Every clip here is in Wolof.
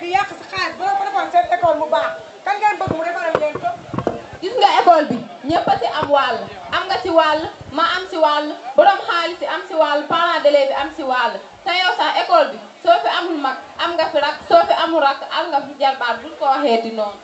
di yàq sa xaalis ba ko defoon seen école mu baax kan ngeen bëgg mu defaral leen ko. gis nga école bi ñëpp a si am wàll am nga si wàll ma am si wàll borom xaalis yi am si wàll parents d'élèves yi am si wàll te yow sax école bi soo fi amul mag am nga fi rak soo fi amul rak am nga fi jarbaat buñ ko waxee di noonu.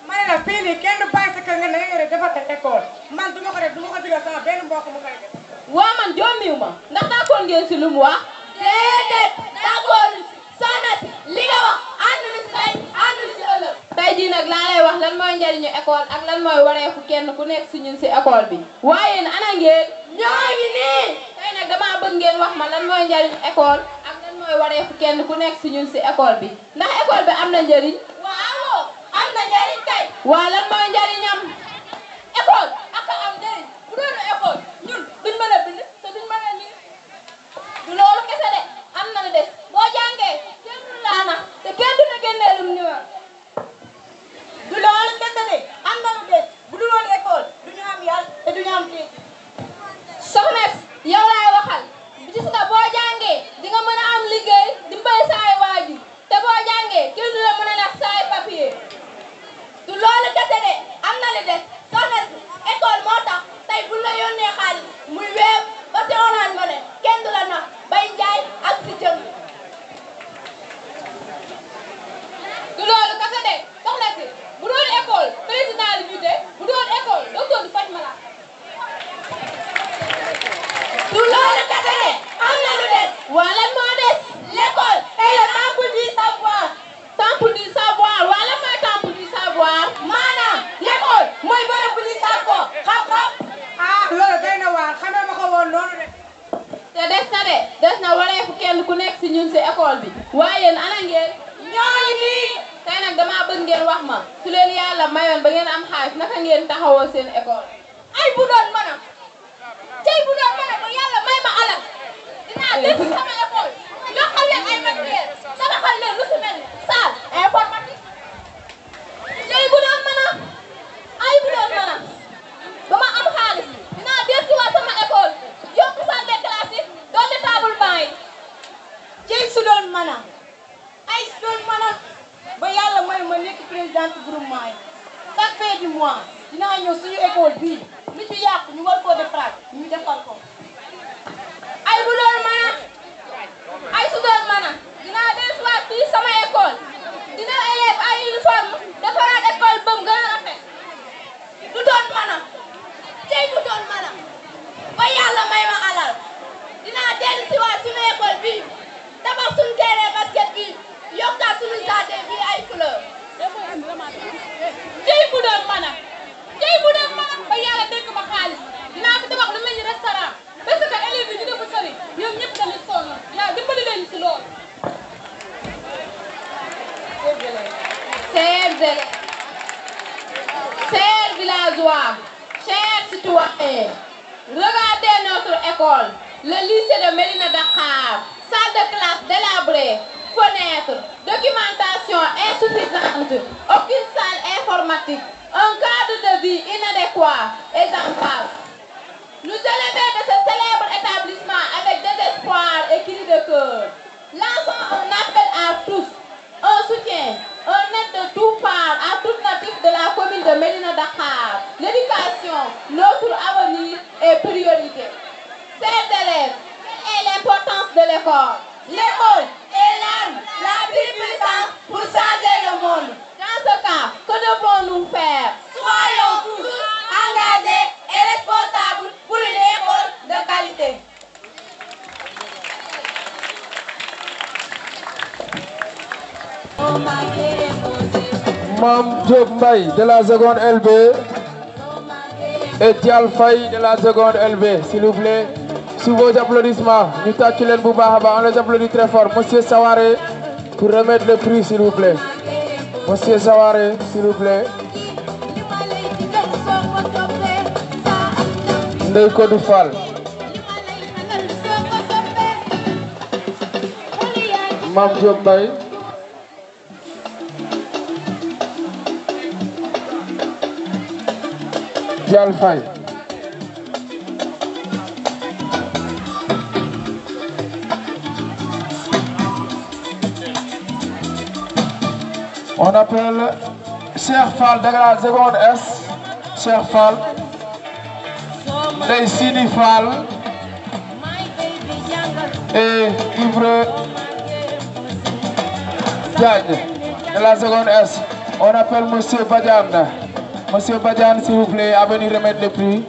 ma ne la fii nii kenn du bàyyi sa kër nga ne nga yore defar sa école man du ma ko def du ma ko digal sama benn mbokk mu koy def. waa man jommiw ma ndax d'accord ngeen si lu mu wax. déedéet d'accord soxna si li nga wax àndul si tey àndul si ëllëg. tey jii nag laa lay wax lan mooy njariñu école ak lan mooy wareefu kenn ku nekk si ñun si école bi. waaye na ana ngeen. ñoo ngi nii. tey nag damaa bëgg ngeen wax ma lan mooy njariñu école ak lan mooy wareefu kenn ku nekk si ñun si école bi ndax école bi am na njariñ. waaw am na njariñ kay. waa lan mooy njariñam. école ak am njariñ bu doon école ñun duñ mën a bind te duñ mën a lire. du loolu kese de am na lu des boo jàngee kenn du laa nax te kenn du la génnee lum numéro. du loolu kese de am na lu des bu dul woon école du ñu am yar te du ñu am kii. soxna yow laay waxal gis nga boo jàngee di nga mën a am liggéey dimbali saay waajur te boo jàngee kenn du la mën a nax saay papier. du loolu kese de am na lu des soxna école moo tax tey bu la yónnee xaalis muy weew ba si Orange Money kenn du la nax bay njaay ak si jënd. du loolu kese de soxna si bu doon école président li ñu de bu doon école docteur du faj malade. du loolu kese de am na lu des. waa lan moo des. l'école est le temple du savoir. temple du savoir waa lan mooy temple du savoir. maanaam l'école mooy bërëb bu ñu sàkkoo xam-xam. ah loolu day na waar xamee ma ko woon noonu de. te des na wareefu kenn ku nekk si ñun si école bi waaye yéen ana ngeen. ñoo ngi nii. tey nag damaa bëgg ngeen wax ma su leen yàlla mayoon ba ngeen am xaalis naka ngeen taxawoo seen école. ay bu doon mën a tey bu doon mën a ba yàlla may ma alal dinaa def sama école yokkal leen ay matériel tabaxal leen lu si mel ni salle informatique. tey bu doon mën a ay bu doon mën a ba ma am xaalis dinaa dellusiwaat sama école yokk salle de classe yi dolli table banc yi. ci su doon mën a ay su doon mën a ba yàlla may ma nekk présidente groupement yi chaque fin du mois dinaa ñëw suñu école bii lu ci yàqu ñu war koo defaraat ñu defal ko. ay bu doon mën a ay su doon mën a dinaa dellusiwaat fii sama école dina élève ay uniforme defaraat école ba mu gën a rafet. du doon mën a tey bu doon mën a ba yàlla may ma alal dinaa dellusiwaat suñu école bii tabax suñu terrain basket bii yokkaat suñu jardin bii ay fleurs. tey bu doon mën a tey bu doon mën a ba yàlla dégg ma xaalis dinaa ko tabax lu mel ni restaurant parce que élèves yi ñu dafa sori ñoom ñëpp dañuy sonn yaa dimbali leen si loolu. Chers élèves, chers villageois, chers citoyens, regardez notre école, le lycée de Médina Dakhar, salle de classe délabrée, fenêtres, documentation insuffisante, aucune salle informatique, un cadre de vie inadéquat et j'en passe. Nous élevés de ce célèbre établissement avec désespoir et cri de cœur, lançons un appel à tous, un soutien, un aide de tout part à toute native de la commune de Médina Dakhar. L'éducation, notre avenir et priorité. Chers élèves, quelle est l'importance de l'école? L'école est l'arme la plus puissante pour changer le monde. Dans ce cas, que devons-nous faire? Soyons tous engagés et responsables pour une école de qualité. Mam Diop Mbaye de la seconde LB et Dial Faye de la seconde LB, s'il vous plaît. Sous vos applaudissements, nous t'accueillons on les applaudit très fort. Monsieur Sawaré, pour remettre le prix, s'il vous plaît. Monsieur Sawaré, s'il vous plaît. Ndeye Kodou Fall. Mam Diop Mbaye. Dial Faye. On appelle Cheikh Fall de la seconde S. Cheikh Fall. Ndeye Sini Fall. Et Ibra Diagne de la seconde S. On appelle Monsieur Badiane. Monsieur Badiane, s'il vous plaît, à venir remettre le prix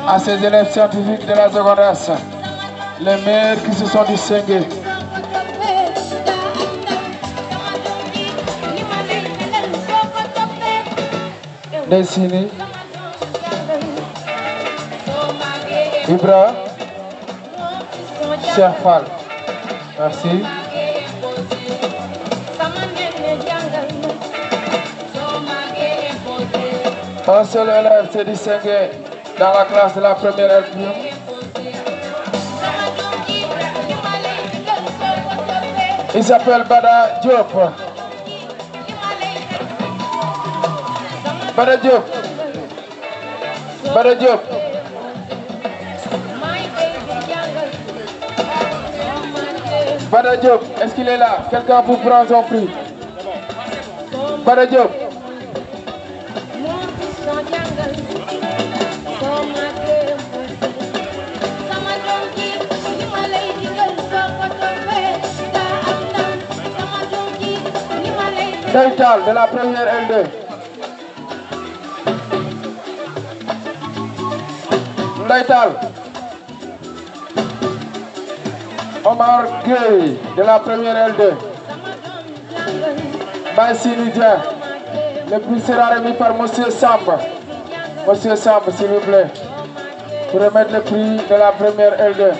à ces élèves scientifiques de la seconde S. Les meilleurs qui se sont distingués. Dessini. Ibra. Cheikh Fall. Merci. Un seul élève s'est distingué dans la classe de la première LP. Il s'appelle Bada Diop. Bada Diop. Bada Diop. Bada Diop, est-ce qu'il est là? Quelqu'un pour prendre son prix? Bada Diop. Daytal de la première L2. Daytal. Omar Gueye de la première L2. Bassini Dia. Le prix sera remis par Monsieur Samba. Monsieur Samba, s'il vous plaît, pour remettre le prix de la première L2.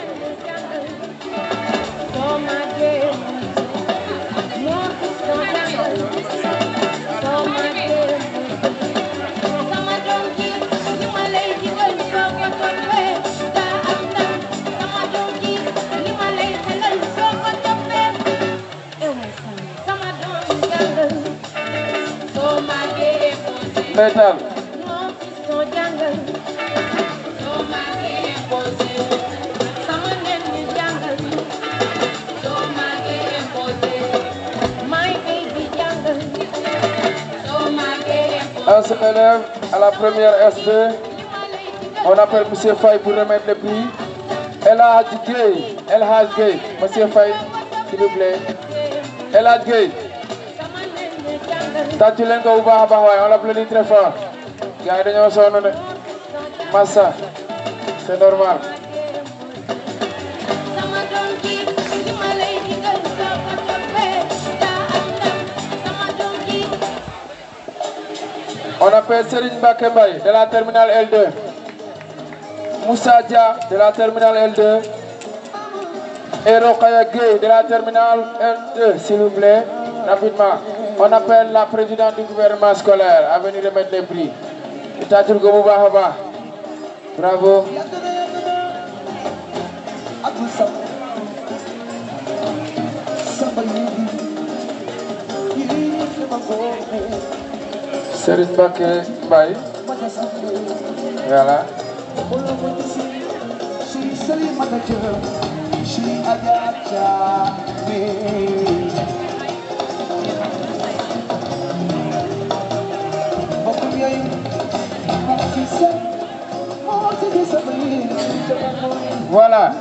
Daytal. Un seul élève à la première S2. On appelle Monsieur Faye pour remettre le prix. El Hadj Gueye. El Hadj Gueye. Monsieur Faye, s'il vous plaît. El Hadj Gueye. Tàccu leen ko bu baax a baax waaye on l'applaudit très fort. Gars yi dañoo sonn de. Massa, c'est normal. On appelle Serigne Mbacké Mbaye de la terminale L2. Moussa Dia de la terminale L2. Et Rokhaya Gueye de la terminale L2, s'il vous plaît, rapidement. On appelle la présidente du gouvernement scolaire à venir remettre les prix. Tàccul ko bu baax a baax. Bravo. Serigne Mbacké Mbaye. Voilà. Voilà.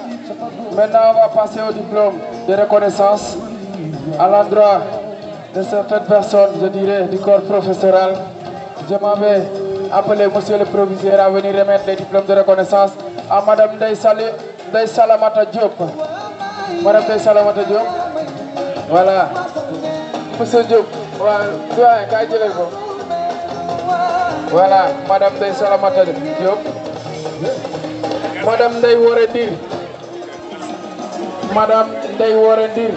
Maintenant, on va passer au diplôme de reconnaissance à l'endroit de certaines personnes, je dirais, du corps professoral. Je m'en vais appeler Monsieur le Proviseur à venir remettre les diplômes de reconnaissance à Madame Ndeye Salamata Diop. Madame Ndeye Salamata Diop. Voilà. Monsieur Diop. Voilà, Madame Ndeye Salamata Diop. Madame Ndeye Worendir. Madame Ndeye Worendir.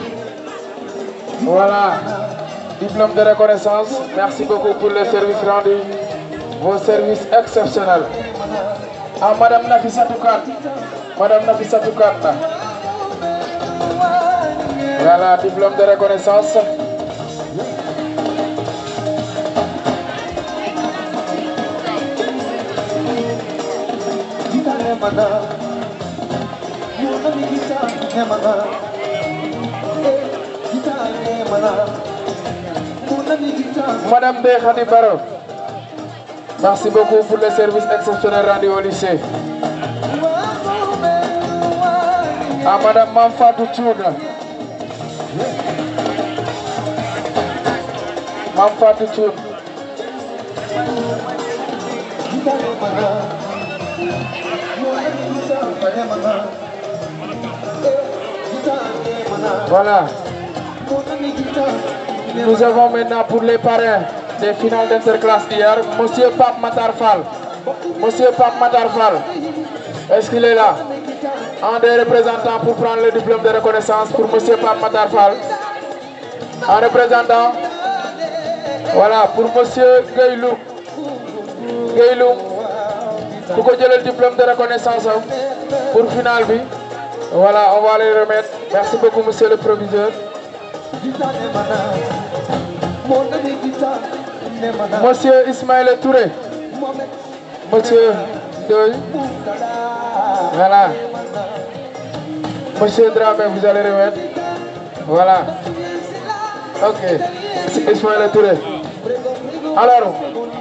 Voilà. Diplôme de reconnaissance. Merci beaucoup pour les services rendus. Vos services exceptionnels. À Madame Nafissatou Kane. Madame Nafissatou Kane. Voilà, diplôme de reconnaissance. Madame De Khadi Baro, merci beaucoup pour le service exceptionnel rendu au lycée. À Madame Mamfatou Tchouna. Mamfatou Tchouna. Voilà. Nous avons maintenant pour les parrains des finales d'interclasse hier, Monsieur Pape Matar Fall. Monsieur Pape Matar Fall, est-ce qu'il est là? Un des représentants pour prendre le diplôme de reconnaissance pour Monsieur Pape Matar Fall. Un représentant. Voilà, pour Monsieur Gueylou. Gueylou, pour que j'ai le diplôme de reconnaissance pour finale. Voilà, on va les remettre. Merci beaucoup, Monsieur le proviseur. Monsieur Ismaël Touré. Monsieur Doy. Voilà. Monsieur Dramé, vous allez remettre. Voilà. Ok. Ismaël Touré. Alors,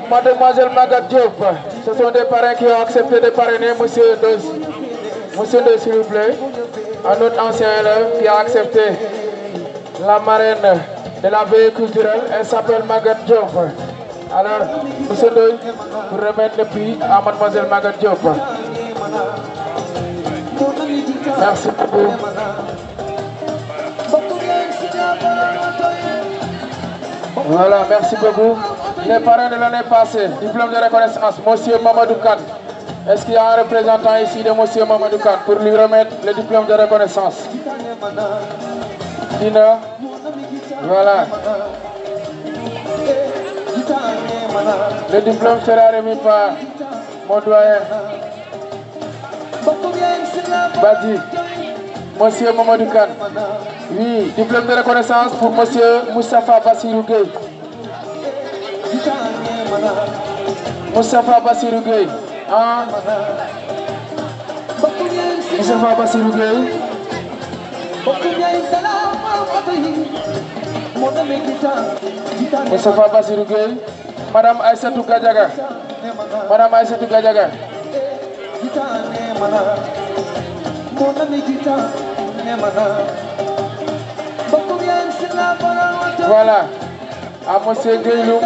Mademoiselle Magat Diop, ce sont des parrains qui ont accepté de parrainer Monsieur Doy. Monsieur Doy, s'il vous plaît. Un autre ancien élève qui a accepté la marraine de la veille culturelle, elle s'appelle Magat Diop. Alors, Monsieur Doy, pour remettre le prix à Mademoiselle Magat Diop. Merci beaucoup. Voilà, merci beaucoup. Les parrains de l'année passée, diplôme de reconnaissance, Monsieur Mamadou Kane. Est-ce qu'il y a un représentant ici de Monsieur Mamadou Kane pour lui remettre le diplôme de reconnaissance? Dina. Voilà. Le diplôme sera remis par mon doyen Badi. Monsieur Mamadou Kane. Oui, diplôme de reconnaissance pour Monsieur Moustapha Bassirou Gueye. Moustapha Bassirou Gueye. Moustapha Bassirou Gueye. Moustapha Bassirou Gueye. Madame Aïssatou Gadiaga. Madame Aïssatou Gadiaga. Voilà. À Monsieur Gueylou,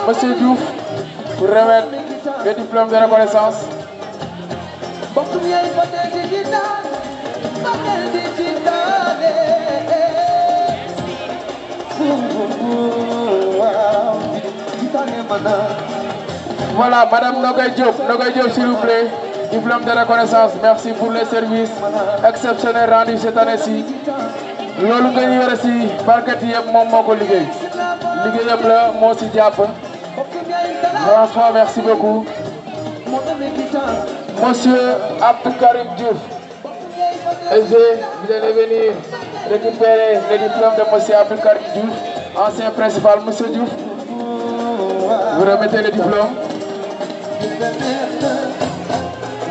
Monsieur Diouf, pour remettre le diplôme de reconnaissance. Voilà, Madame Nogoy Diop, s'il vous plaît, diplôme de reconnaissance. Merci pour les services exceptionnels rendus cette année-ci. Loolu nga ñu yore si barkat yi yëpp moom moo ko liggéey liggéeyam la moo si jàpp. Franchement, merci beaucoup. Monsieur Abdou Karim Diouf, SG, vous allez venir récupérer le diplôme de Monsieur Abdou Karim Diouf, ancien principal. Monsieur Diouf, vous remettez le diplôme.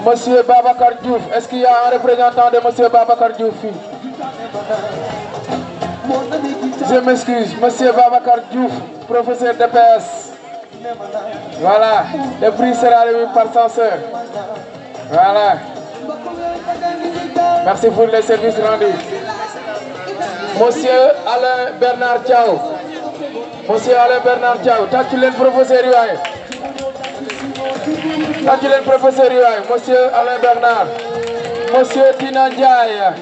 Monsieur Babacar Diouf, est-ce qu'il y a un représentant de Monsieur Babacar Diouf? Je m'excuse, Monsieur Babacar Diouf, professeur d'EPS. Voilà, le prix sera remis par censeur. Voilà. Merci pour les services rendus. Monsieur Alain Bernard Thiaw. Monsieur Alain Bernard Thiaw, tàccu leen professeur Iwaye. Tàccu leen professeur Iwaye. Monsieur Alain Bernard. Monsieur Tina Ndiaye.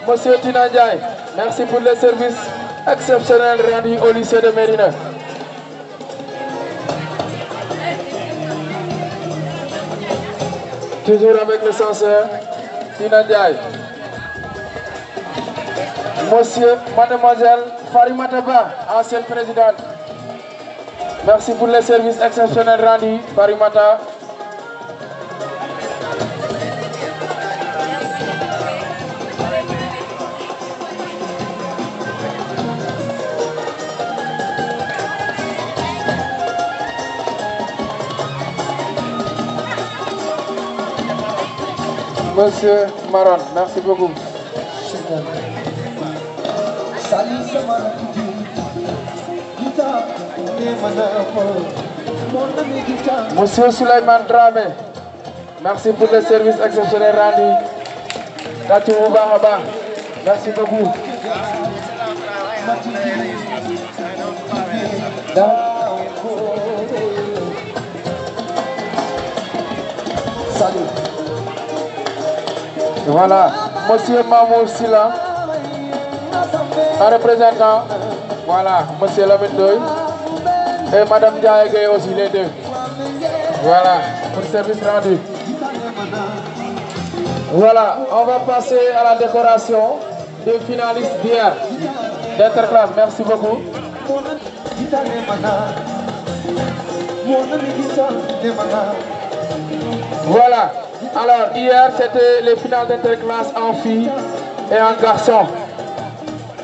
Monsieur Tina Ndiaye, merci pour les services exceptionnels rendus au lycée de Médina. Toujours avec le censeur, Tina Ndiaye. Monsieur, Mademoiselle Farimata Ba, ancienne présidente. Merci pour les services exceptionnels rendus, Farimata. Monsieur Maron, merci beaucoup. Salut, Monsieur Souleymane Dramé, merci pour le service exceptionnel rendu. Tati Moubahaba, merci beaucoup. Voilà, Monsieur Mamour Silla, un représentant. Voilà, Monsieur Lamindoy et Madame Diaye aussi, les deux. Voilà, pour le service rendu. Voilà, on va passer à la décoration des finalistes d'hier d'interclasse. Merci beaucoup. Voilà, alors hier c'était les finales d'interclasse en filles et en garçons.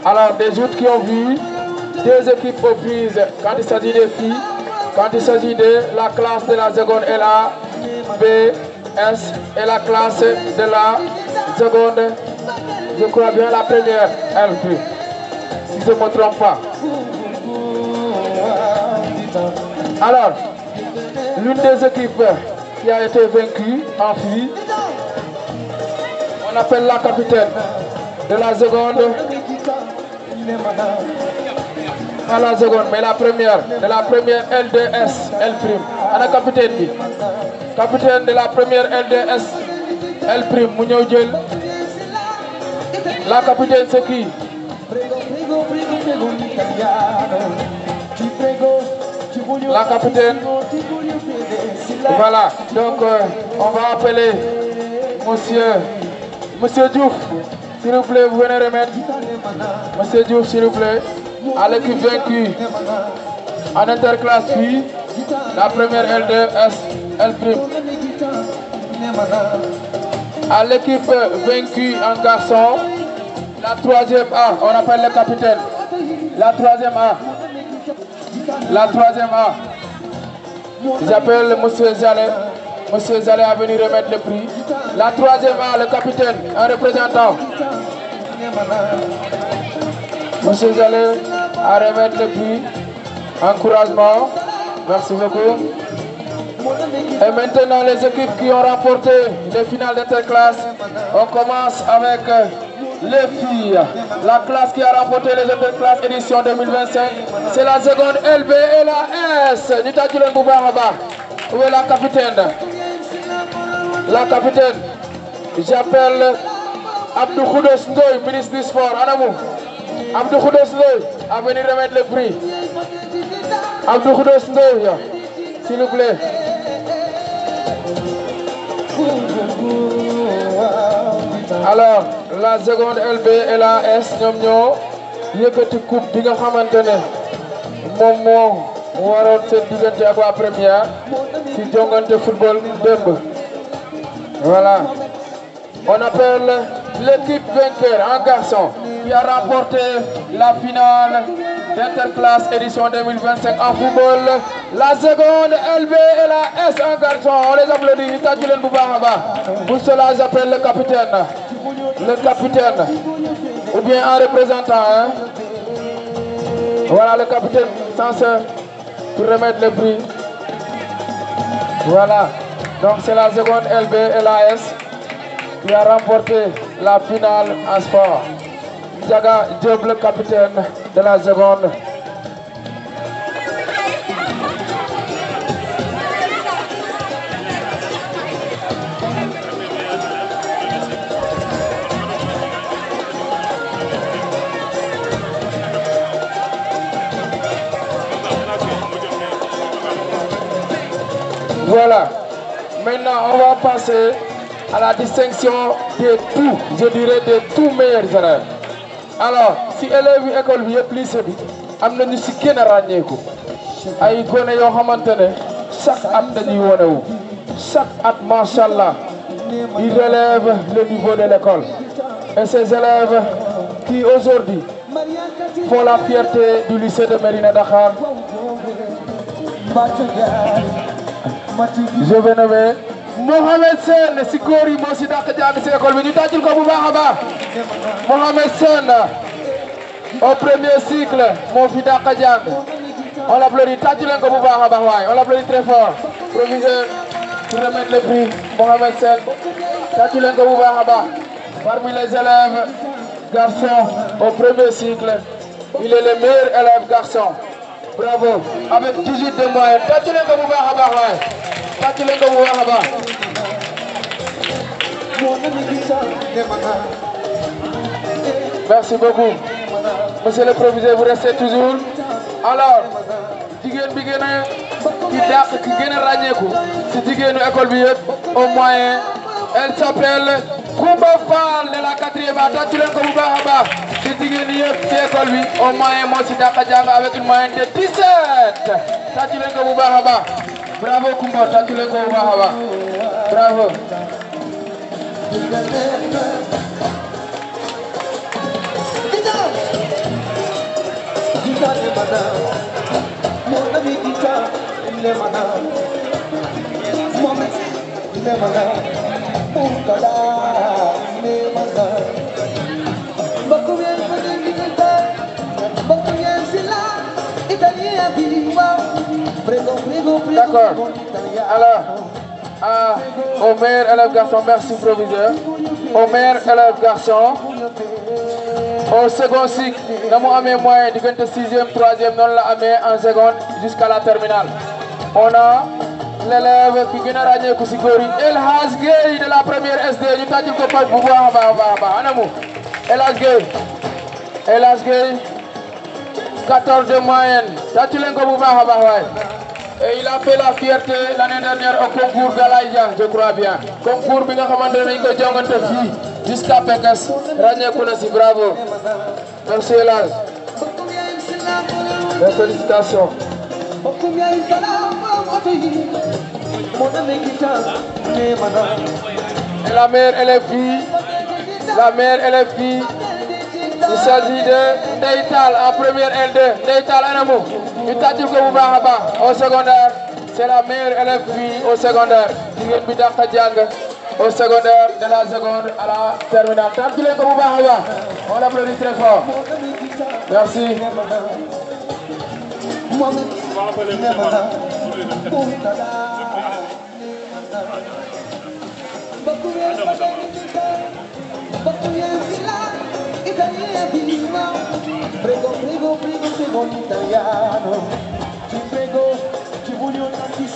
Alors des joutes qui ont vu deux équipes aux prises quand il s'agit des filles, quand il s'agit de la classe de la seconde LA, B, S et la classe de la seconde, je crois bien la première LP, si je ne me trompe pas. Alors, l'une des équipes qui a été vaincue en filles, on appelle la capitaine de la seconde, pas la seconde, mais la première, de la première LDS, L'. Ana capitaine bi. Capitaine de la première LDS, L', mu ñëw jël. La capitaine c'est qui? La capitaine. Voilà, donc on va appeler Monsieur Diouf. S'il vous plaît, vous venez remettre. Monsieur Diouf, s'il vous plaît, à l'équipe vaincue en interclasse fille, la première LDS, L'. À l'équipe vaincue en garçon, la troisième A, on appelle le capitaine. La troisième A. La troisième A. J'appelle Monsieur Zalé. Monsieur Zalé a venu remettre le prix. La troisième A, le capitaine, un représentant. Monsieur Zalé à remettre le prix. Encouragement. Merci beaucoup. Et maintenant, les équipes qui ont remporté les finales d'interclasse, on commence avec les filles. La classe qui a remporté les interclasses édition 2025, c'est la seconde LB et la S. Où est la capitaine? La capitaine, j'appelle Abdou Khoudos Ndoye, ministre du Sport. Anamou, Abdou Khoudos Ndoye a venu remettre le prix. Abdou Khoudos Ndoye, s'il vous plaît. Alors, la seconde LB et la S, ñoom ñoo yëkkati coupe bi nga xamante ne moom moo waroon seen diggante ak waa première ci jongante football démb. Voilà. On appelle l'équipe vainqueur en garçon qui a remporté la finale d'interclasse édition 2025 en football. La seconde LB et la S en garçon. On les applaudit. Pour cela, j'appelle le capitaine. Le capitaine. Ou bien un représentant. Hein? Voilà le capitaine censé pour remettre le prix. Voilà. Donc c'est la seconde LB et la S qui a remporté la finale en sport. Diaga Diop, le capitaine de la seconde. Voilà. Maintenant, on va passer à la distinction des tout, je dirais des tout meilleurs élèves. Alors, si élèves yi école bi yëpp lycée bi am na ñu si gën a ràññeeku ay gone yoo xamante ne chaque at dañuy wane wu chaque at macha allah ils relèvent le niveau de l'école. Et ces élèves qui aujourd'hui font la fierté du lycée de Mérina Dakhar, je vais nommer Mohamed Sen si góor yi moo si dàq jàng si école bi ñu tàccul ko bu baax a baax. Mohamed Sen au premier cycle moo fi dàq jàng On l'applaudit. Tatulen ko bu baax a baax waay. On l'applaudit très fort. Proviseur pour remettre le prix Mohamed Sen. Tatulen ko bu baax a baax. Parmi les élèves garçons au premier cycle, il est le meilleur élève garçon. Bravo. Avec 18 de moyenne. Tatulen ko bu baax a baax waay. Tatulen ko bu baax a baax. Merci beaucoup. Monsieur le proviseur, vous restez toujours. Alors, jigéen bi gën a ki dàq ki gën a ràññeeku si jigéenu école bi yëpp au moyen elle s'appelle Koumba Fall de la 4e A. Tàccu leen ko bu baax a baax si jigéen yëpp ci école bi au moyen moo si dàq jàng avec une moyenne de 17. Tàccu leen ko bu baax a baax. Bravo Koumba, tàccu leen ko bu baax a baax. Bravo. D'accord. Alors, au meilleur élève garçon, merci proviseur. Au meilleur élève garçon, au second cycle, nous avons moyen de 6e, 3e, non la amé en seconde jusqu'à la terminale. On a l'élève qui vient à ragner Koussigori, El Hasgay de la première SD. Nous avons dit que pas de pouvoir. El Hasgay. El Hasgay, 14 de moyenne. Et il a fait la fierté l'année dernière au concours Galaïa, je crois bien. Concours bi nga xamantene dañ ko jongante fi jusqu'à Pekes. Ragné ko na ci, bravo. Merci Elage. Félicitations. Et la meilleure élève fille, il s'agit de Ndeital en première L2. Ndeital Anamou. Au secondaire, c'est la meilleure élève fille au secondaire. Au secondaire, de la seconde à la terminale. On l'applaudit très fort. Merci.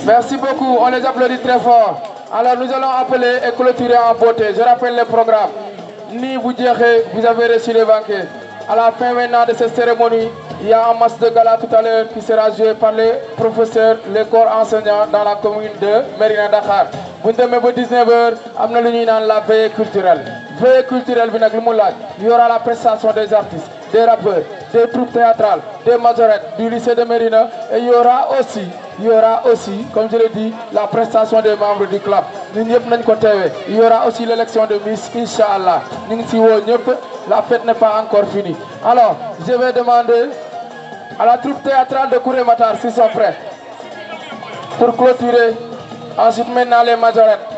Merci beaucoup, on les applaudit très fort. Alors nous allons appeler et clôturer en beauté. Je rappelle le programme. Ni vous direz, vous avez reçu les banquets. À la fin maintenant de cette cérémonie, il y a un match de gala tout à l'heure qui sera joué par les professeurs, les corps enseignants dans la commune de Mérina Dakhar. Vous devez 19h, amener la veille culturelle. Veille culturelle, il y aura la prestation des artistes, des rappeurs, des troupes théâtrales, des majorettes du lycée de Mérina. Et il y aura aussi, comme je l'ai dit, la prestation des membres du club. Il y aura aussi l'élection de Miss, Inch'Allah. La fête n'est pas encore finie. Alors, je vais demander à la troupe théâtrale de Kouré Matar s'ils sont prêts pour clôturer. Ensuite, maintenant les majorettes.